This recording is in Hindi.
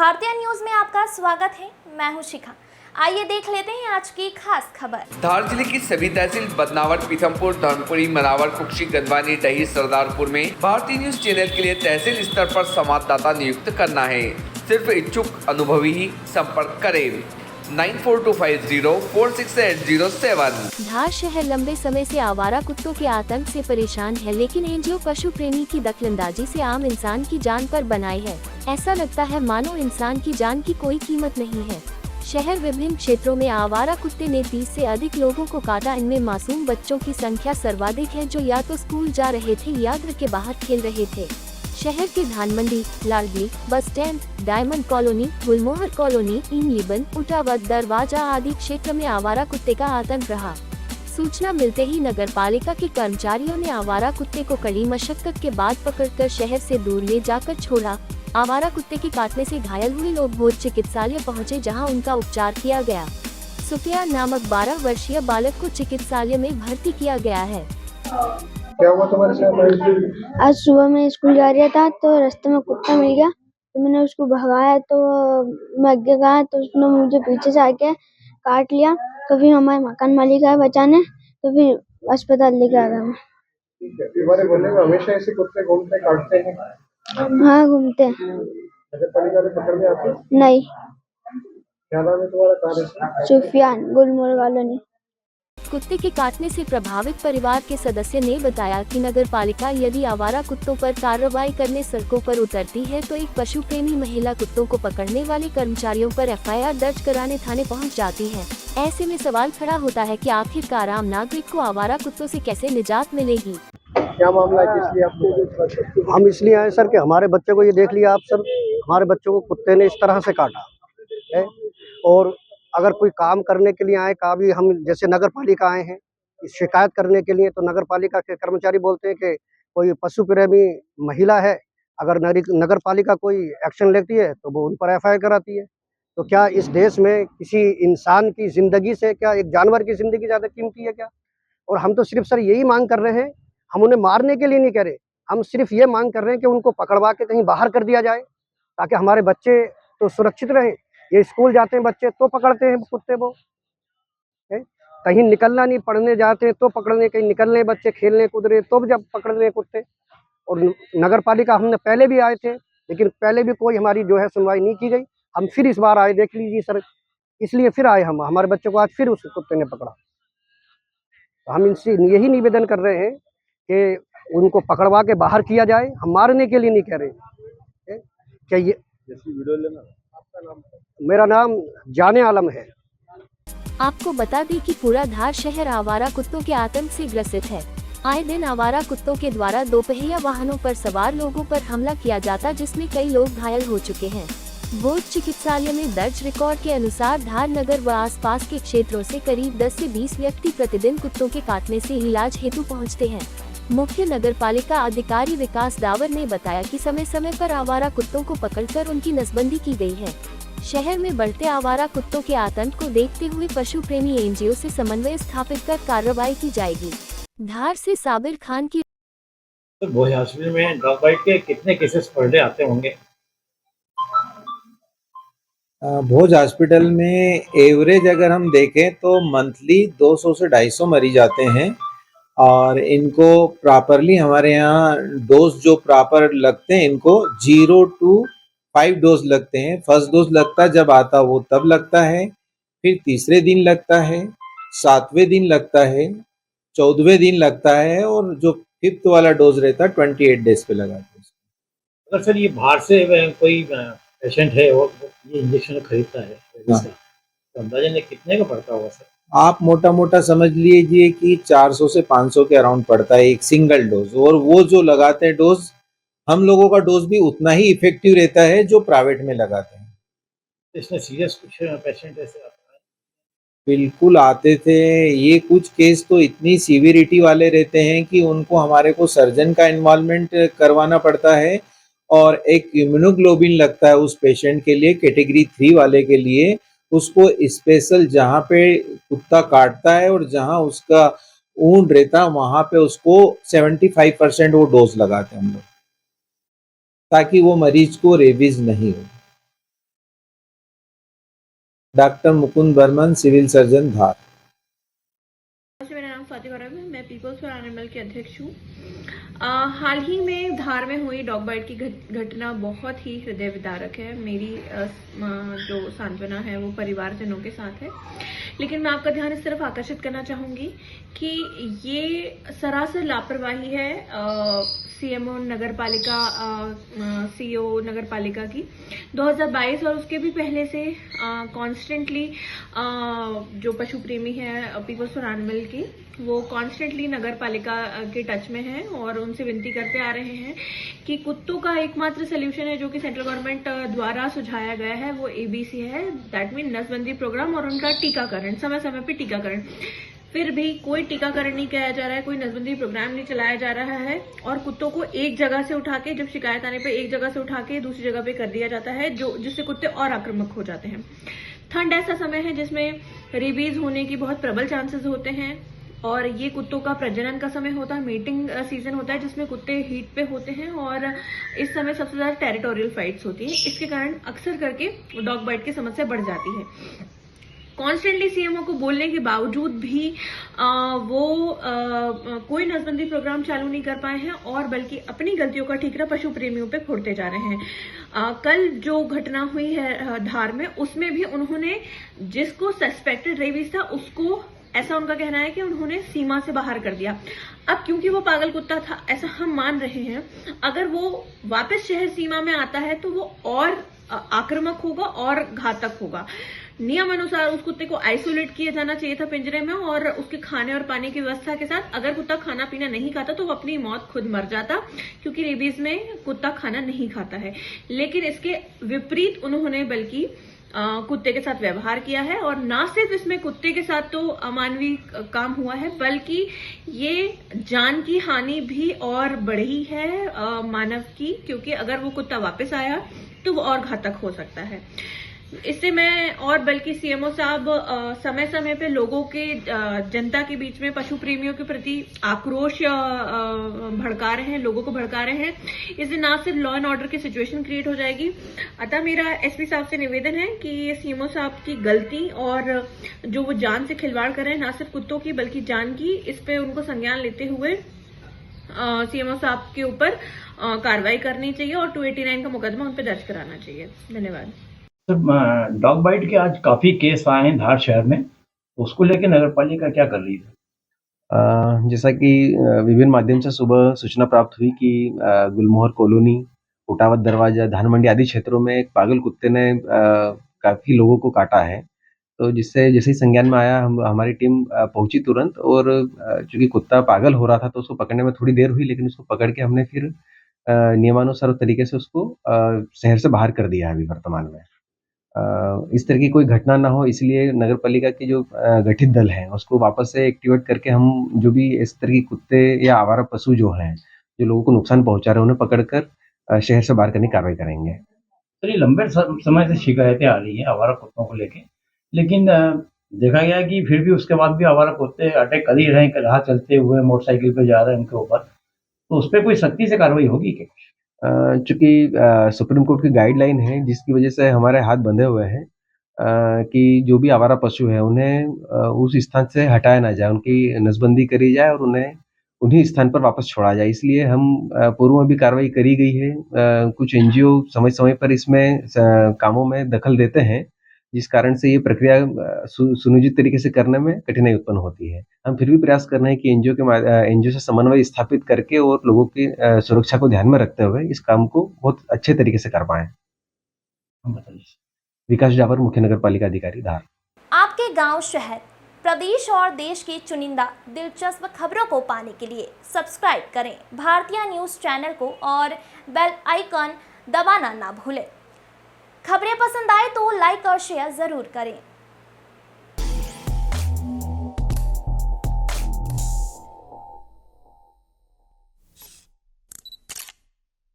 भारतीय न्यूज में आपका स्वागत है। मैं हूं शिखा। आइए देख लेते हैं आज की खास खबर। धार जिले की सभी तहसील बदनावर, पीथमपुर, धर्मपुरी, मनावर, कुक्षी, गंदवानी, डही, सरदारपुर में भारतीय न्यूज चैनल के लिए तहसील स्तर पर संवाददाता नियुक्त करना है। सिर्फ इच्छुक अनुभवी ही संपर्क करें। 9425046807। धार शहर लंबे समय से आवारा कुत्तों के आतंक से परेशान है, लेकिन एनजीओ पशु प्रेमी की दखलंदाजी से आम इंसान की जान पर बनाई है। ऐसा लगता है मानो इंसान की जान की कोई कीमत नहीं है। शहर विभिन्न क्षेत्रों में आवारा कुत्ते ने 30 से अधिक लोगों को काटा। इनमें मासूम बच्चों की संख्या सर्वाधिक है, जो या तो स्कूल जा रहे थे या घर के बाहर खेल रहे थे। शहर के धानमंडी, लालगली, बस स्टैंड, डायमंड कॉलोनी, गुलमोहर कॉलोनी, इंगलिबन, उटावद, दरवाजा आदि क्षेत्र में आवारा कुत्ते का आतंक रहा। सूचना मिलते ही नगर पालिका के कर्मचारियों ने आवारा कुत्ते को कड़ी मशक्कत के बाद पकड़कर शहर से दूर ले जाकर छोड़ा। आवारा कुत्ते के काटने से घायल हुए लोग भोज चिकित्सालय पहुंचे, जहां उनका उपचार किया गया। सुफिया नामक 12 वर्षीय बालक को चिकित्सालय में भर्ती किया गया है। क्या हुआ तुम्हारे साथ? आज सुबह मैं स्कूल जा रहा था तो रास्ते में कुत्ता मिल गया, तो मैंने उसको भगाया तो मैं आगे गया तो उसने मुझे पीछे से आके काट लिया। तो फिर हमारे मकान मालिक आए बचाने, तो फिर अस्पताल लेके आ गया मैं। ठीक है, तुम्हारे मोहल्ले में हमेशा ऐसे कुत्ते घूमते काटते हैं? हाँ, घूमते हैं। नगर पालिका वाले पकड़ने आते हैं? नहीं। क्या नाम है तुम्हारा? कहाँ रहते हो? सुफियान, गुलमोहर कॉलोनी। कुत्ते के काटने से प्रभावित परिवार के सदस्य ने बताया कि नगर पालिका यदि आवारा कुत्तों पर कार्रवाई करने सड़कों पर उतरती है तो एक पशु प्रेमी महिला कुत्तों को पकड़ने वाले कर्मचारियों पर एफआईआर दर्ज कराने थाने पहुंच जाती है। ऐसे में सवाल खड़ा होता है कि आखिरकार आम नागरिक को आवारा कुत्तों से कैसे निजात मिलेगी। क्या मामला है, इसलिए आपको? हम इसलिए आए सर कि हमारे बच्चे को, ये देख लिया आप सर, हमारे बच्चों को कुत्ते ने इस तरह से काटा है। और अगर कोई काम करने के लिए आए, कभी हम जैसे नगर पालिका आए हैं शिकायत करने के लिए, तो नगर पालिका के कर्मचारी बोलते हैं कि कोई पशु प्रेमी महिला है, अगर नगर पालिका कोई एक्शन लेती है तो वो उन पर एफआईआर कराती है। तो क्या इस देश में किसी इंसान की जिंदगी से क्या एक जानवर की जिंदगी ज्यादा कीमती है क्या? और हम तो सिर्फ सर यही मांग कर रहे हैं, हम उन्हें मारने के लिए नहीं कह रहे, हम सिर्फ ये मांग कर रहे हैं कि उनको पकड़वा के कहीं बाहर कर दिया जाए, ताकि हमारे बच्चे तो सुरक्षित रहें। ये स्कूल जाते हैं बच्चे तो पकड़ते हैं कुत्ते वो, कहीं निकलना नहीं, पढ़ने जाते हैं तो पकड़ने, कहीं निकलने बच्चे खेलने कूद रहे तो जब पकड़ रहे कुत्ते। और नगर पालिका हमने पहले भी आए थे, लेकिन पहले भी कोई हमारी जो है सुनवाई नहीं की गई। हम फिर इस बार आए, देख लीजिए सर, इसलिए फिर आए हम, हमारे बच्चे को आज फिर उस कुत्ते ने पकड़ा। तो हम इनसे यही निवेदन कर रहे हैं कि उनको पकड़वा के बाहर किया जाए, हम मारने के लिए नहीं कह रहे। क्या ये वीडियो लेना? आपका नाम? मेरा नाम जाने आलम है। आपको बता दें कि पूरा धार शहर आवारा कुत्तों के आतंक से ग्रसित है। आए दिन आवारा कुत्तों के द्वारा दोपहिया वाहनों पर सवार लोगों पर हमला किया जाता, जिसमें कई लोग घायल हो चुके हैं। भोज चिकित्सालय में दर्ज रिकॉर्ड के अनुसार धार नगर व आसपास के क्षेत्रों से करीब 10 से 20 व्यक्ति प्रतिदिन कुत्तों के काटने से इलाज हेतु पहुंचते हैं। मुख्य नगर पालिका अधिकारी विकास डावर ने बताया कि समय समय पर आवारा कुत्तों को पकड़कर उनकी नसबंदी की गई है। शहर में बढ़ते आवारा कुत्तों के आतंक को देखते हुए पशु प्रेमी एनजीओ से समन्वय स्थापित कर कार्रवाई की जाएगी। धार से साबिर खान की। तो भोज हॉस्पिटल में डॉग बाइट के कितने केसेस पर डे आते होंगे? भोज हॉस्पिटल में एवरेज अगर हम देखें तो मंथली 200 से 250 मरीज आते हैं, और इनको प्रॉपरली हमारे यहाँ डोज जो प्रॉपर लगते हैं, इनको 0 to 5 डोज लगते हैं। फर्स्ट डोज लगता है जब आता वो तब लगता है, फिर तीसरे दिन लगता है, 7वें दिन लगता है, 14वें दिन लगता है, और जो 5th वाला डोज रहता है 28 डेज पे लगाते हैं। अगर सर ये बाहर से कोई पेशेंट है और ये इंजेक्शन खरीदता है, तो अंदाजा कितने का पड़ता होगा सर? आप मोटा मोटा समझ लीजिए कि 400 से 500 के अराउंड पड़ता है एक सिंगल डोज। और वो जो लगाते हैं डोज, हम लोगों का डोज भी उतना ही इफेक्टिव रहता है जो प्राइवेट में लगाते हैं। इसमें सीरियस कुछ पेशेंट ऐसे आते हैं? बिल्कुल आते थे। ये कुछ केस तो इतनी सीवियरिटी वाले रहते हैं कि उनको हमारे को सर्जन का इन्वॉल्वमेंट करवाना पड़ता है, और एक इम्यूनोग्लोबिन लगता है उस पेशेंट के लिए, कैटेगरी 3 वाले के लिए। उसको स्पेशल जहाँ पे कुत्ता काटता है और जहाँ उसका ऊंड रहता है, वहाँ पे उसको 75% वो डोज लगाते हैं हम लोग, ताकि वो मरीज को रेबीज नहीं हो। Doctor Mukund Barman, civil surgeon, Dhar. मेरा नाम स्वाति गौरव है। मैं पीपल्स फॉर एनिमल के अध्यक्ष हूँ। हाल ही में धार में हुई डॉग बाइट की घटना बहुत ही हृदय विदारक है। मेरी जो सांत्वना है वो परिवारजनों के साथ है, लेकिन मैं आपका ध्यान इस तरफ आकर्षित करना चाहूँगी कि ये सरासर लापरवाही है सीएमओ नगर पालिका सीईओ नगर पालिका की 2022 और उसके भी पहले से कॉन्स्टेंटली जो पशु प्रेमी है पीपल्स फॉर एनिमल की, वो कॉन्स्टेंटली नगर पालिका के टच में है और उनसे विनती करते आ रहे हैं कि कुत्तों का एकमात्र सोल्यूशन है जो कि सेंट्रल गवर्नमेंट द्वारा सुझाया गया है, वो एबीसी है, दैट मीन नसबंदी प्रोग्राम और उनका टीकाकरण, समय समय पे टीकाकरण। फिर भी कोई टीकाकरण नहीं किया जा रहा है, कोई नसबंदी प्रोग्राम नहीं चलाया जा रहा है और कुत्तों को एक जगह से उठा के, जब शिकायत आने पे एक जगह से उठा के दूसरी जगह पे कर दिया जाता है, जिससे कुत्ते और आक्रामक हो जाते हैं। ठंड ऐसा समय है जिसमें रेबीज होने की बहुत प्रबल चांसेस होते हैं और ये कुत्तों का प्रजनन का समय होता है, मीटिंग सीजन होता है जिसमें कुत्ते हीट पे होते हैं और इस समय सबसे ज्यादा टेरिटोरियल फाइट्स होती हैं। इसके कारण अक्सर करके डॉग बाइट की समस्या बढ़ जाती है। कॉन्स्टेंटली सीएमओ को बोलने के बावजूद भी वो कोई नसबंदी प्रोग्राम चालू नहीं कर पाए हैं और बल्कि अपनी गलतियों का ठीकरा पशु प्रेमियों पे फोड़ते जा रहे हैं। कल जो घटना हुई है धार में, उसमें भी उन्होंने जिसको सस्पेक्टेड रेबीज था उसको, ऐसा उनका कहना है कि उन्होंने सीमा से बाहर कर दिया। अब क्योंकि वो पागल कुत्ता था ऐसा हम मान रहे हैं, अगर वो वापस शहर सीमा में आता है तो वो और आक्रामक होगा और घातक होगा। नियम अनुसार उस कुत्ते को आइसोलेट किया जाना चाहिए था पिंजरे में और उसके खाने और पानी की व्यवस्था के साथ। अगर कुत्ता खाना पीना नहीं खाता तो वो अपनी मौत खुद मर जाता, क्योंकि रेबीज में कुत्ता खाना नहीं खाता है। लेकिन इसके विपरीत उन्होंने बल्कि कुत्ते के साथ व्यवहार किया है और ना सिर्फ इसमें कुत्ते के साथ तो अमानवीय काम हुआ है, बल्कि ये जान की हानि भी और बढ़ी है मानव की, क्योंकि अगर वो कुत्ता वापस आया तो वो और घातक हो सकता है। इससे मैं और बल्कि सीएमओ साहब समय समय पे लोगों के जनता के बीच में पशु प्रेमियों के प्रति आक्रोश भड़का रहे हैं, लोगों को भड़का रहे हैं। इससे ना सिर्फ लॉ एंड ऑर्डर की सिचुएशन क्रिएट हो जाएगी। अतः मेरा एसपी साहब से निवेदन है कि ये सीएमओ साहब की गलती और जो वो जान से खिलवाड़ कर रहे हैं, ना सिर्फ कुत्तों की बल्कि जान की, इस पे उनको संज्ञान लेते हुए सीएमओ साहब के ऊपर कार्रवाई करनी चाहिए और 289 का मुकदमा उन पर दर्ज कराना चाहिए। धन्यवाद। सर, डॉग बाइट के आज काफी केस आए हैं धार शहर में, तो उसको लेकर नगर पालिका क्या कर रही है? जैसा कि विभिन्न माध्यम से सुबह सूचना प्राप्त हुई कि गुलमोहर कॉलोनी, कोटावत दरवाजा, धान मंडी आदि क्षेत्रों में एक पागल कुत्ते ने काफी लोगों को काटा है। तो जिससे जैसे ही संज्ञान में आया हमारी टीम पहुंची तुरंत और चूंकि कुत्ता पागल हो रहा था तो उसको पकड़ने में थोड़ी देर हुई, लेकिन उसको पकड़ के हमने फिर नियमानुसार तरीके से उसको शहर से बाहर कर दिया है अभी वर्तमान में। इस तरह की कोई घटना ना हो इसलिए नगर पालिका की जो गठित दल है उसको वापस से एक्टिवेट करके हम जो भी इस तरह के कुत्ते या आवारा पशु जो हैं जो लोगों को नुकसान पहुंचा रहे हैं उन्हें पकड़कर शहर से बाहर करने की कार्रवाई करेंगे। सर, ये लंबे समय से शिकायतें आ रही हैं आवारा कुत्तों को लेके, लेकिन देखा गया कि फिर भी उसके बाद भी आवारा कुत्ते अटैक कर ही रहे हैं, राह चलते हुए मोटरसाइकिल पे जा रहे हैं उनके ऊपर, तो उस पर कोई सख्ती से कार्रवाई होगी क्या? चूंकि सुप्रीम कोर्ट की गाइडलाइन है जिसकी वजह से हमारे हाथ बंधे हुए हैं कि जो भी आवारा पशु है उन्हें उस स्थान से हटाया ना जाए, उनकी नसबंदी करी जाए और उन्हें उन्हीं स्थान पर वापस छोड़ा जाए। इसलिए हम पूर्व में भी कार्रवाई करी गई है। कुछ एनजीओ समय समय पर इसमें कामों में दखल देते हैं जिस कारण से ये प्रक्रिया सुनियोजित तरीके से करने में कठिनाई उत्पन्न होती है। हम फिर भी प्रयास कर रहे हैं कि एनजीओ से समन्वय स्थापित करके और लोगों की सुरक्षा को ध्यान में रखते हुए इस काम को बहुत अच्छे तरीके से कर पाएं। विकास जावर, मुख्य नगर पालिका अधिकारी, धार। आपके गांव, शहर, प्रदेश और देश की चुनिंदा दिलचस्प खबरों को पाने के लिए सब्सक्राइब करें भारतीय न्यूज़ चैनल को और बेल आइकन दबाना ना भूलें। खबरें पसंद आए तो लाइक और शेयर ज़रूर करें।